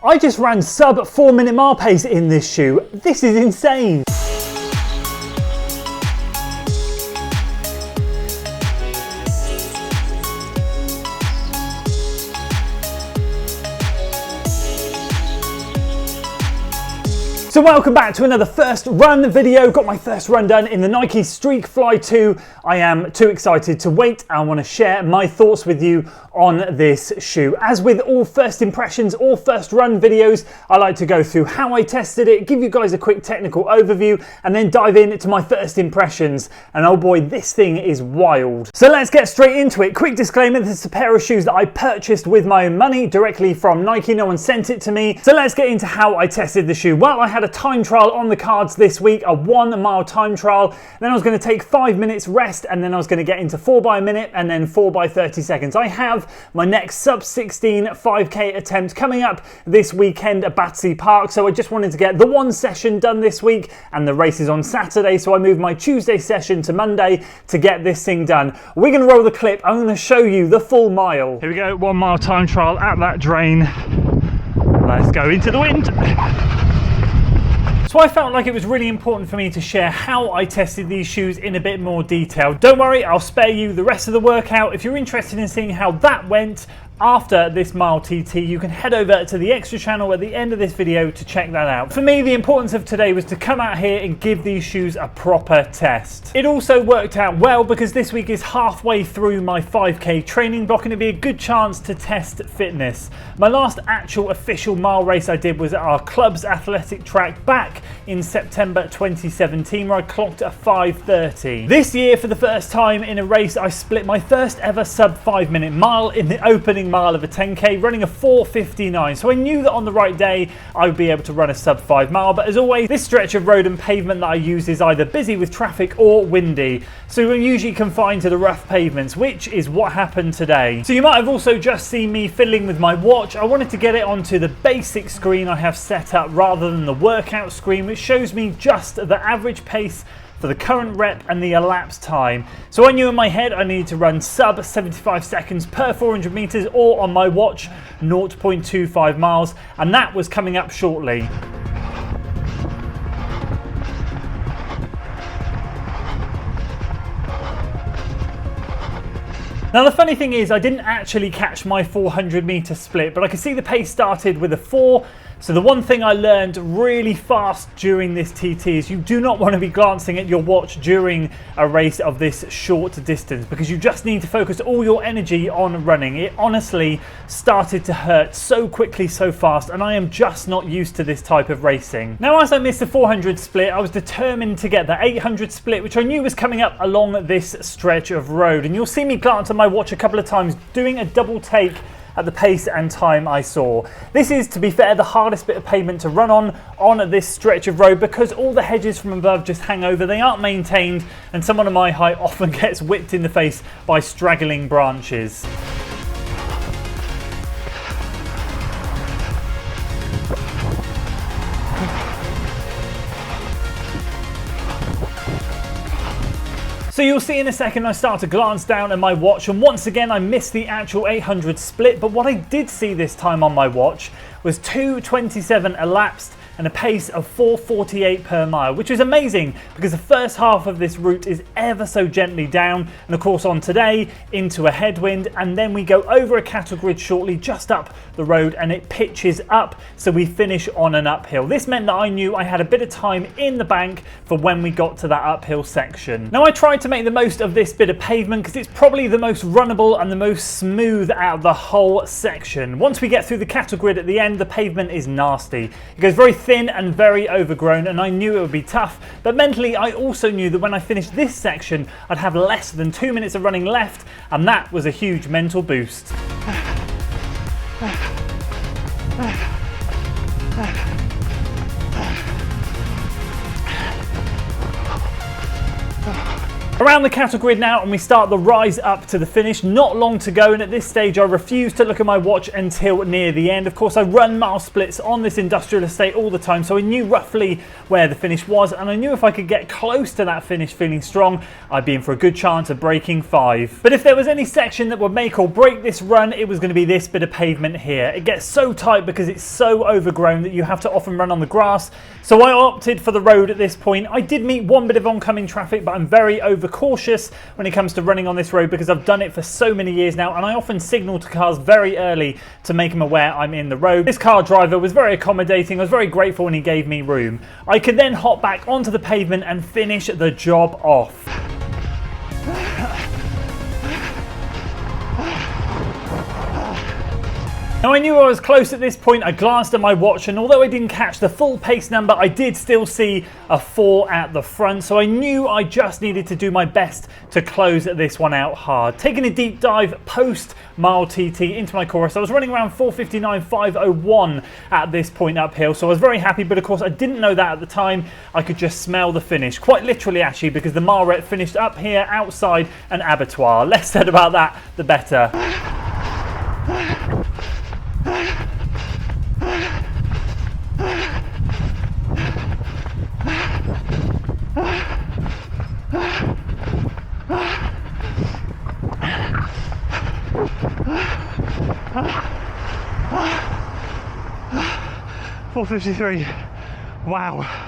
I just ran sub 4 minute mile pace in this shoe. This is insane. So welcome back to another first run video. Got my first run done in the Nike Streakfly 2. I am too excited to wait. I want to share my thoughts with you on this shoe. As with all first impressions or first run videos, I like to go through how I tested it, give you guys a quick technical overview, and then dive into my first impressions. And oh boy, this thing is wild. So let's get straight into it. Quick disclaimer, this is a pair of shoes that I purchased with my own money directly from Nike. No one sent it to me. So let's get into how I tested the shoe. Well, I had a time trial on the cards this week, a 1 mile time trial. Then I was going to take 5 minutes rest, and then I was going to get into 4 by a minute and then 4 by 30 seconds. I have my next sub 16 5k attempt coming up this weekend at Battersea Park. So I just wanted to get the one session done this week, and the race is on Saturday. So I moved my Tuesday session to Monday to get this thing done. We're going to roll the clip. I'm going to show you the full mile. Here we go, 1 mile time trial at that drain. Let's go into the wind. So I felt like it was really important for me to share how I tested these shoes in a bit more detail. Don't worry, I'll spare you the rest of the workout. If you're interested in seeing how that went after this mile TT, you can head over to the extra channel at the end of this video to check that out. For me, the importance of today was to come out here and give these shoes a proper test. It also worked out well because this week is halfway through my 5k training block, and it'd be a good chance to test fitness. My last actual official mile race I did was at our club's athletic track back in September 2017, where I clocked a 5:30. This year, for the first time in a race, I split my first ever sub 5 minute mile in the opening mile of a 10k, running a 4:59. So I knew that on the right day I would be able to run a sub 5 mile, but as always, this stretch of road and pavement that I use is either busy with traffic or windy, so I'm usually confined to the rough pavements, which is what happened today. So you might have also just seen me fiddling with my watch. I wanted to get it onto the basic screen I have set up rather than the workout screen, which shows me just the average pace for the current rep and the elapsed time. So I knew in my head I needed to run sub 75 seconds per 400 meters, or on my watch 0.25 miles, and that was coming up shortly. Now the funny thing is, I didn't actually catch my 400 meter split, but I could see the pace started with a 4. So the one thing I learned really fast during this TT is you do not want to be glancing at your watch during a race of this short distance, because you just need to focus all your energy on running. It honestly started to hurt so quickly, so fast, and I am just not used to this type of racing. Now, as I missed the 400 split, I was determined to get the 800 split, which I knew was coming up along this stretch of road. And you'll see me glance at my watch a couple of times doing a double take at the pace and time I saw. This is, to be fair, the hardest bit of pavement to run on this stretch of road, because all the hedges from above just hang over. They aren't maintained, and someone of my height often gets whipped in the face by straggling branches. So you'll see in a second I start to glance down at my watch, and once again I missed the actual 800 split, but what I did see this time on my watch was 2:27 elapsed and a pace of 4:48 per mile, which is amazing because the first half of this route is ever so gently down, and of course on today into a headwind, and then we go over a cattle grid shortly just up the road and it pitches up, so we finish on an uphill. This meant that I knew I had a bit of time in the bank for when we got to that uphill section. Now I tried to make the most of this bit of pavement because it's probably the most runnable and the most smooth out of the whole section. Once we get through the cattle grid at the end, the pavement is nasty. It goes very thin and very overgrown, and I knew it would be tough, but mentally I also knew that when I finished this section I'd have less than 2 minutes of running left, and that was a huge mental boost. Around the cattle grid now, and we start the rise up to the finish. Not long to go, and at this stage I refuse to look at my watch until near the end. Of course, I run mile splits on this industrial estate all the time, so I knew roughly where the finish was, and I knew if I could get close to that finish feeling strong, I'd be in for a good chance of breaking 5. But if there was any section that would make or break this run, it was going to be this bit of pavement here. It gets so tight because it's so overgrown that you have to often run on the grass, so I opted for the road at this point. I did meet one bit of oncoming traffic, but I'm very overcautious when it comes to running on this road because I've done it for so many years now, and I often signal to cars very early to make them aware I'm in the road. This car driver was very accommodating. I was very grateful when he gave me room. I could then hop back onto the pavement and finish the job off. Now I knew I was close at this point. I glanced at my watch, and although I didn't catch the full pace number, I did still see a 4 at the front, so I knew I just needed to do my best to close this one out hard. Taking a deep dive post mile TT into my chorus, I was running around 4:59.501 at this point uphill, so I was very happy, but of course I didn't know that at the time. I could just smell the finish, quite literally actually, because the mile rep finished up here outside an abattoir. Less said about that, the better. $4:53. Wow.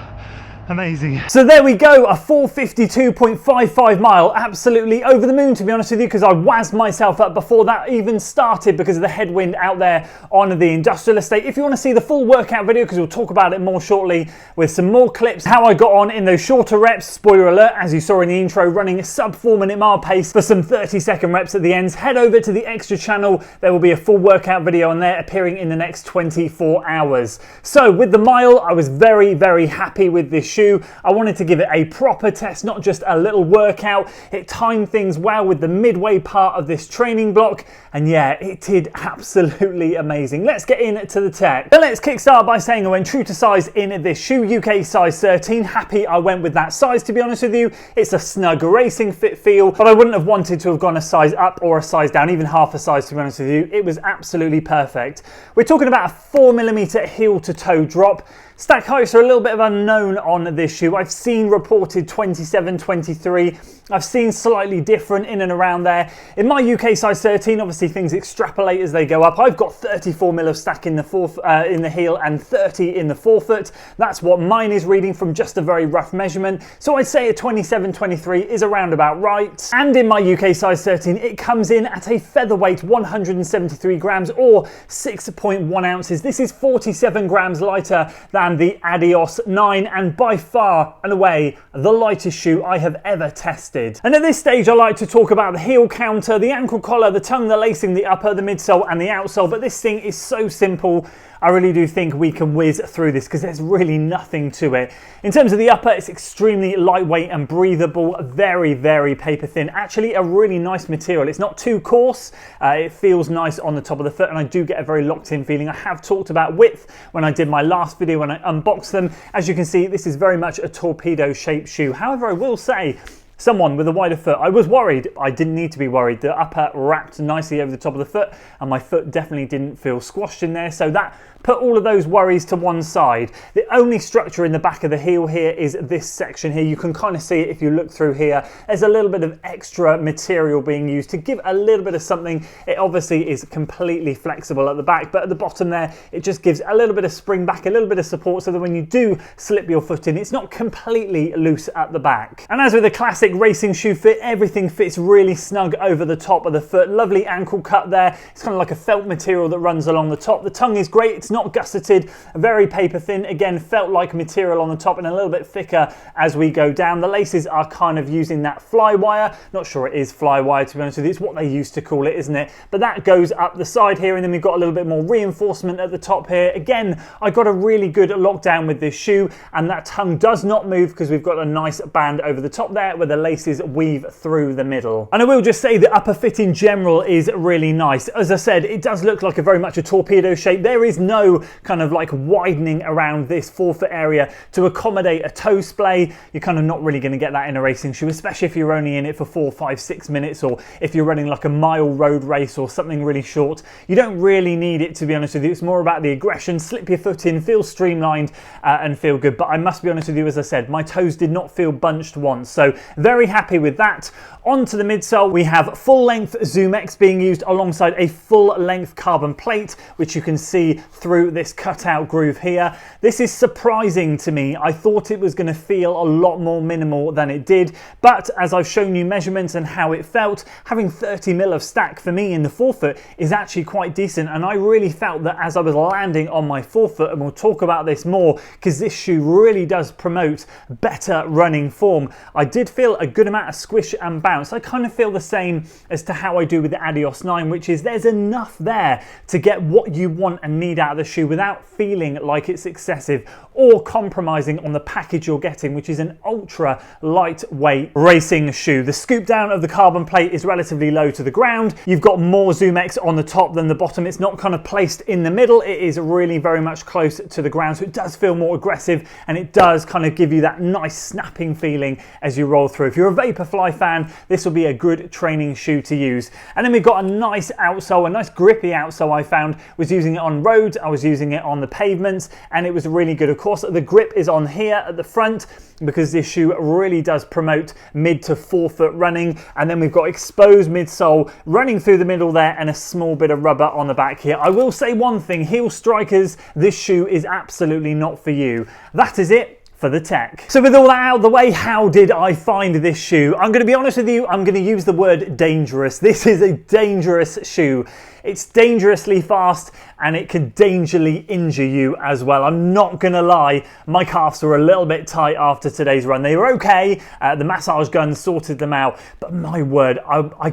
Amazing. So there we go, a 4:52.55 mile. Absolutely over the moon, to be honest with you, because I wazzed myself up before that even started because of the headwind out there on the industrial estate. If you want to see the full workout video, because we'll talk about it more shortly with some more clips, how I got on in those shorter reps, spoiler alert, as you saw in the intro, running a sub 4-minute mile pace for some 30-second reps at the ends, head over to the extra channel. There will be a full workout video on there appearing in the next 24 hours. So with the mile, I was very, very happy with this shoe. I wanted to give it a proper test, not just a little workout. It timed things well with the midway part of this training block, and yeah, it did absolutely amazing. Let's get into the tech. But let's kickstart by saying I went true to size in this shoe, UK size 13. Happy I went with that size, to be honest with you. It's a snug racing fit feel, but I wouldn't have wanted to have gone a size up or a size down, even half a size, to be honest with you. It was absolutely perfect. We're talking about a 4mm heel to toe drop. Stack heights are a little bit of unknown on this shoe. I've seen reported 27, 23. I've seen slightly different in and around there. In my UK size 13, obviously things extrapolate as they go up. I've got 34mm of stack in the heel and 30 in the forefoot. That's what mine is reading from just a very rough measurement. So I'd say a 27, 23 is around about right. And in my UK size 13, it comes in at a featherweight 173 grams or 6.1 ounces. This is 47 grams lighter than the Adios 9, and by far and away the lightest shoe I have ever tested. And at this stage I like to talk about the heel counter, the ankle collar, the tongue, the lacing, the upper, the midsole and the outsole, but this thing is so simple. I really do think we can whiz through this because there's really nothing to it. In terms of the upper, it's extremely lightweight and breathable, very, very paper thin. Actually a really nice material. It's not too coarse, it feels nice on the top of the foot, and I do get a very locked in feeling. I have talked about width when I did my last video when I unboxed them. As you can see, this is very much a torpedo shaped shoe. However, I will say, someone with a wider foot, I was worried. I didn't need to be worried. The upper wrapped nicely over the top of the foot, and my foot definitely didn't feel squashed in there, so that put all of those worries to one side. The only structure in the back of the heel here is this section here. You can kind of see it if you look through here. There's a little bit of extra material being used to give a little bit of something. It obviously is completely flexible at the back, but at the bottom there, it just gives a little bit of spring back, a little bit of support, so that when you do slip your foot in, it's not completely loose at the back. And as with a classic racing shoe fit, everything fits really snug over the top of the foot. Lovely ankle cut there. It's kind of like a felt material that runs along the top. The tongue is great. It's not gusseted, very paper thin. Again, felt like material on the top and a little bit thicker as we go down. The laces are kind of using that fly wire. Not sure it is fly wire, to be honest with you. It's what they used to call it, isn't it? But that goes up the side here, and then we've got a little bit more reinforcement at the top here. Again, I got a really good lockdown with this shoe, and that tongue does not move because we've got a nice band over the top there where the laces weave through the middle. And I will just say the upper fit in general is really nice. As I said, it does look like very much a torpedo shape. There is no no kind of like widening around this forefoot area to accommodate a toe splay. You're kind of not really going to get that in a racing shoe, especially if you're only in it for 4, 5, 6 minutes, or if you're running like a mile road race or something really short. You don't really need it, to be honest with you. It's more about the aggression, slip your foot in, feel streamlined and feel good. But I must be honest with you, as I said, my toes did not feel bunched once, so very happy with that. Onto the midsole, we have full length Zoom X being used alongside a full length carbon plate, which you can see through this cutout groove here. This is surprising to me. I thought it was going to feel a lot more minimal than it did, but as I've shown you measurements and how it felt, having 30 mil of stack for me in the forefoot is actually quite decent, and I really felt that as I was landing on my forefoot, and we'll talk about this more because this shoe really does promote better running form, I did feel a good amount of squish and bounce. I kind of feel the same as to how I do with the Adios 9, which is there's enough there to get what you want and need out of the shoe without feeling like it's excessive or compromising on the package you're getting, which is an ultra lightweight racing shoe. The scoop down of the carbon plate is relatively low to the ground. You've got more Zoom X on the top than the bottom. It's not kind of placed in the middle. It is really very much close to the ground, so it does feel more aggressive, and it does kind of give you that nice snapping feeling as you roll through. If you're a Vaporfly fan, this will be a good training shoe to use. And then we've got a nice outsole, a nice grippy outsole. I found was using it on roads, I was using it on the pavements, and it was really good. Of course, the grip is on here at the front because this shoe really does promote mid to forefoot running. And then we've got exposed midsole running through the middle there and a small bit of rubber on the back here. I will say one thing, heel strikers, this shoe is absolutely not for you. That is it for the tech. So with all that out of the way, how did I find this shoe? I'm going to be honest with you, I'm going to use the word dangerous. This is a dangerous shoe. It's dangerously fast and it can dangerously injure you as well. I'm not going to lie, my calves were a little bit tight after today's run. They were okay, the massage gun sorted them out, but my word,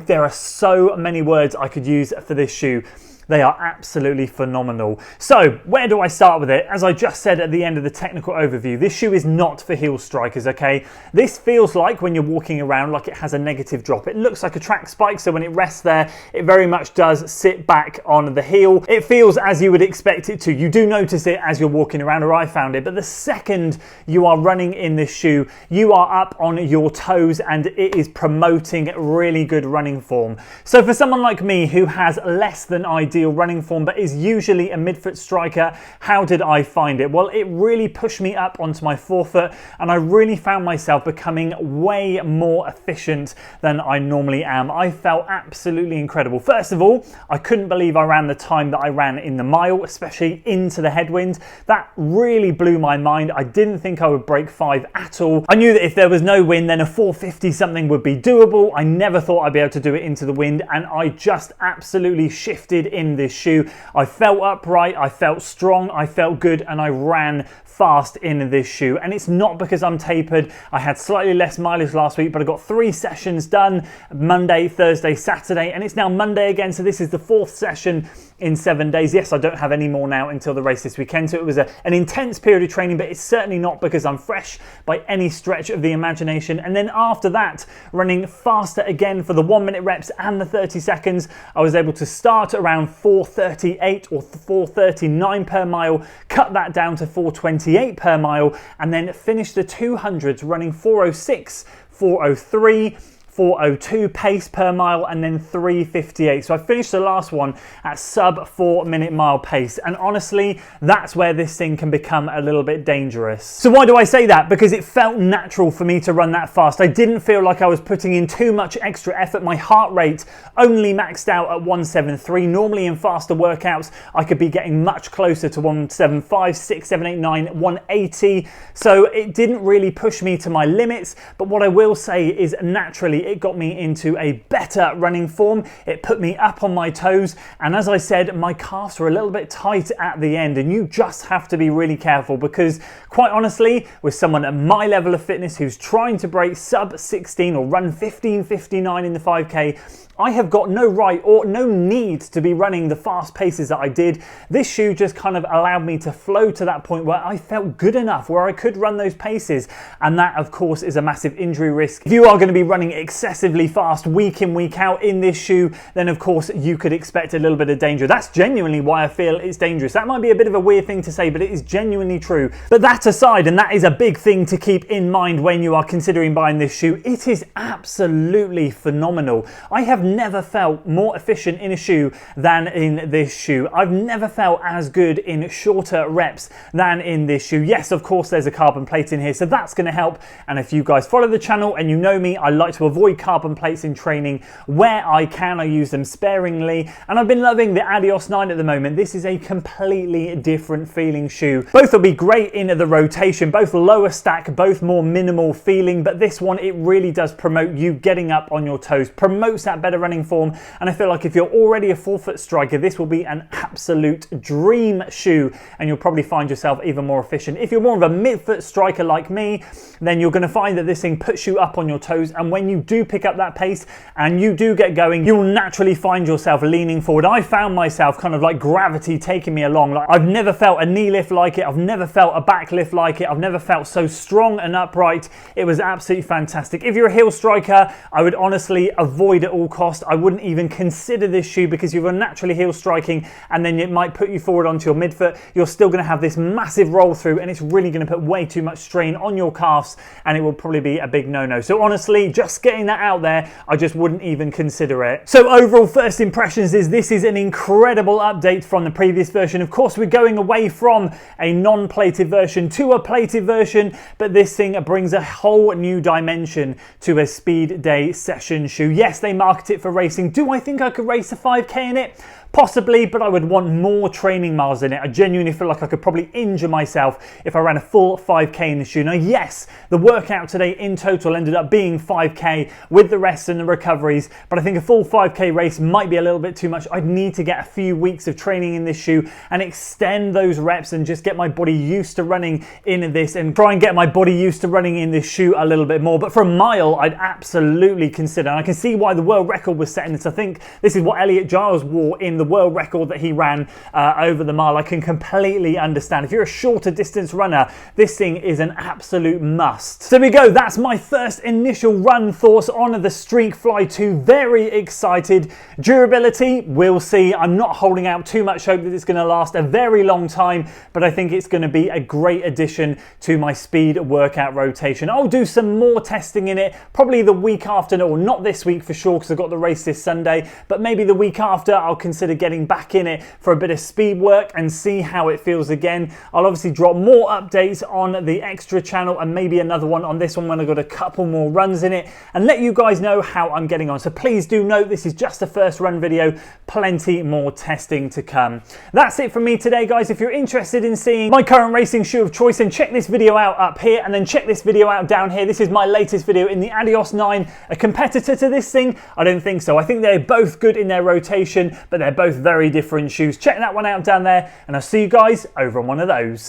there are so many words I could use for this shoe. They are absolutely phenomenal. So where do I start with it? As I just said at the end of the technical overview, this shoe is not for heel strikers, okay? This feels like when you're walking around like it has a negative drop. It looks like a track spike, so when it rests there, it very much does sit back on the heel. It feels as you would expect it to. You do notice it as you're walking around, or I found it, but the second you are running in this shoe, you are up on your toes and it is promoting really good running form. So for someone like me who has less than ideal running form but is usually a midfoot striker, how did I find it? Well, it really pushed me up onto my forefoot and I really found myself becoming way more efficient than I normally am. I felt absolutely incredible. First of all, I couldn't believe I ran the time that I ran in the mile, especially into the headwind. That really blew my mind. I didn't think I would break 5 at all. I knew that if there was no wind, then a 450 something would be doable. I never thought I'd be able to do it into the wind, and I just absolutely shifted in this shoe. I felt upright, I felt strong, I felt good, and I ran fast in this shoe. And it's not because I'm tapered. I had slightly less mileage last week, but I got 3 sessions done, Monday, Thursday, Saturday, and it's now Monday again, so this is the 4th session in 7 days. Yes, I don't have any more now until the race this weekend, so it was an intense period of training, but it's certainly not because I'm fresh by any stretch of the imagination. And then after that, running faster again for the 1 minute reps and the 30 seconds, I was able to start around 4:38 or 4:39 per mile, cut that down to 4:28 per mile, and then finish the 200s running 4:06, 4:03, 4:02 pace per mile, and then 3:58. So I finished the last one at sub 4 minute mile pace. And honestly, that's where this thing can become a little bit dangerous. So why do I say that? Because it felt natural for me to run that fast. I didn't feel like I was putting in too much extra effort. My heart rate only maxed out at 173. Normally in faster workouts, I could be getting much closer to 175, 6, 7, 8, 9, 180. So it didn't really push me to my limits. But what I will say is naturally, it got me into a better running form. It put me up on my toes, and as I said, my calves were a little bit tight at the end, and you just have to be really careful because quite honestly, with someone at my level of fitness who's trying to break sub 16 or run 15:59 in the 5K, I have got no right or no need to be running the fast paces that I did. This shoe just kind of allowed me to flow to that point where I felt good enough, where I could run those paces. And that, of course, is a massive injury risk. If you are going to be running obsessively fast week in, week out in this shoe, then of course you could expect a little bit of danger. That's genuinely why I feel it's dangerous. That might be a bit of a weird thing to say, but it is genuinely true. But that aside, and that is a big thing to keep in mind when you are considering buying this shoe, it is absolutely phenomenal. I have never felt more efficient in a shoe than in this shoe. I've never felt as good in shorter reps than in this shoe. Yes, of course, there's a carbon plate in here, so that's going to help. And if you guys follow the channel and you know me, I like to avoid carbon plates in training where I can. I use them sparingly, and I've been loving the Adios 9 at the moment. This is a completely different feeling shoe. Both will be great in the rotation, both lower stack, both more minimal feeling, but this one, it really does promote you getting up on your toes, promotes that better running form. And I feel like if you're already a forefoot striker, this will be an absolute dream shoe, and you'll probably find yourself even more efficient. If you're more of a midfoot striker like me, then you're going to find that this thing puts you up on your toes, and when you do pick up that pace and you do get going, you'll naturally find yourself leaning forward. I found myself kind of like gravity taking me along. Like, I've never felt a knee lift like it, I've never felt a back lift like it, I've never felt so strong and upright. It was absolutely fantastic. If you're a heel striker, I would honestly avoid at all cost. I wouldn't even consider this shoe, because you're naturally heel striking and then it might put you forward onto your midfoot. You're still going to have this massive roll through, and it's really going to put way too much strain on your calves, and it will probably be a big no-no. So honestly, just getting that out there, I just wouldn't even consider it. So overall first impressions is this is an incredible update from the previous version. Of course, we're going away from a non-plated version to a plated version, but this thing brings a whole new dimension to a speed day session shoe. Yes, they market it for racing. Do I think I could race a 5K in it? Possibly, but I would want more training miles in it. I genuinely feel like I could probably injure myself if I ran a full 5K in the shoe. Now, yes, the workout today in total ended up being 5K with the rest and the recoveries, but I think a full 5K race might be a little bit too much. I'd need to get a few weeks of training in this shoe and extend those reps and just get my body used to running in this, and try and get my body used to running in this shoe a little bit more. But for a mile, I'd absolutely consider, and I can see why the world record was set in this. I think this is what Elliot Giles wore in the world record that he ran over the mile. I can completely understand. If you're a shorter distance runner, this thing is an absolute must. So there we go. That's my first initial run thoughts on the Streakfly 2. Very excited. Durability, we'll see. I'm not holding out too much hope that it's going to last a very long time, but I think it's going to be a great addition to my speed workout rotation. I'll do some more testing in it, probably the week after, or not this week for sure, because I've got the race this Sunday, but maybe the week after I'll consider getting back in it for a bit of speed work and see how it feels again. I'll obviously drop more updates on the extra channel, and maybe another one on this one when I've got a couple more runs in it, and let you guys know how I'm getting on. So please do note, this is just the first run video, plenty more testing to come. That's it from me today, guys. If you're interested in seeing my current racing shoe of choice, then check this video out up here, and then check this video out down here. This is my latest video in the Adios 9. A competitor to this thing? I don't think so. I think they're both good in their rotation, but they're both very different shoes. Check that one out down there, and I'll see you guys over on one of those.